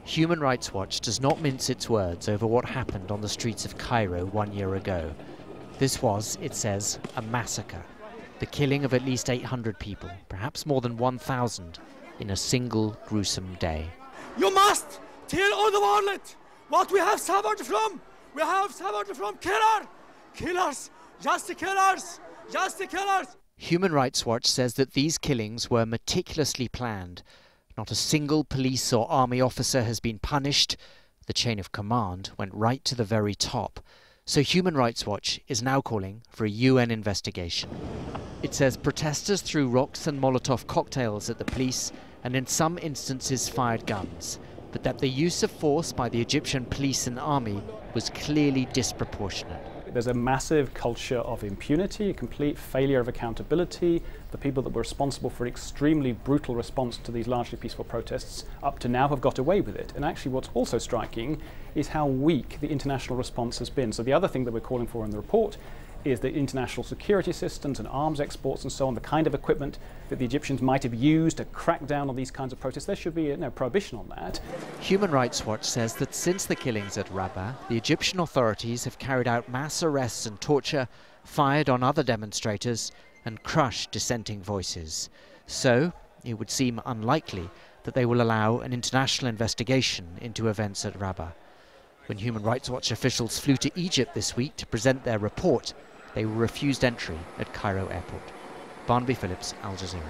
Human Rights Watch does not mince its words over what happened on the streets of Cairo 1 year ago. This was, it says, a massacre. The killing of at least 800 people, perhaps more than 1,000, in a single gruesome day. You must tell all the world what we have suffered from. We have suffered from killers, just the killers, just the killers. Human Rights Watch says that these killings were meticulously planned. Not a single police or army officer has been punished. The chain of command went right to the very top. So Human Rights Watch is now calling for a UN investigation. It says protesters threw rocks and Molotov cocktails at the police and in some instances fired guns, but that the use of force by the Egyptian police and army was clearly disproportionate. There's a massive culture of impunity, a complete failure of accountability. The people that were responsible for an extremely brutal response to these largely peaceful protests up to now have got away with it. And actually what's also striking is how weak the international response has been. So the other thing that we're calling for in the report is that international security systems and arms exports and so on, the kind of equipment that the Egyptians might have used to crack down on these kinds of protests, there should be a prohibition on that. Human Rights Watch says that since the killings at Rabaa, the Egyptian authorities have carried out mass arrests and torture, fired on other demonstrators and crushed dissenting voices. So it would seem unlikely that they will allow an international investigation into events at Rabaa. When Human Rights Watch officials flew to Egypt this week to present their report, they were refused entry at Cairo airport. Barnaby Phillips, Al Jazeera.